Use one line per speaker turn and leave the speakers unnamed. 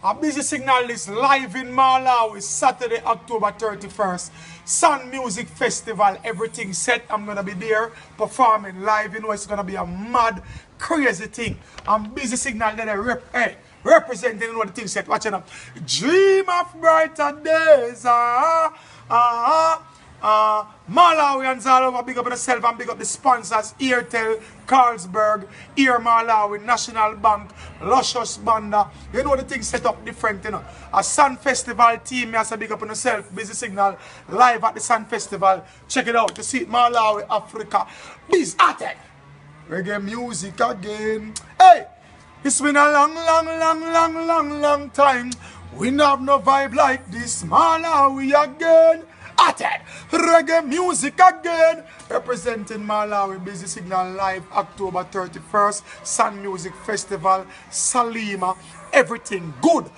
A busy signal is live in Malawi, Saturday, October 31st. Sun Music Festival, everything set. I'm gonna be there performing live. You know, it's gonna be a mad, crazy thing. I'm busy signal that representing, you know, the thing set. Watching up. Dream of brighter days. Malawians all over, big up yourself and big up the sponsors: Airtel, Carlsberg, Air Malawi, National Bank, Luscious Banda. You know the thing set up different, you know. A Sun Festival team, you have to big up on yourself. Busy signal live at the Sun Festival. Check it out. You see it, Malawi, Africa. Biz at it. Reggae music again. Hey, it's been a long time. We don't have no vibe like this. Malawi again. At it. Reggae music again. Representing Malawi. Busy signal live October 31st. Sun Music Festival. Salima. Everything good.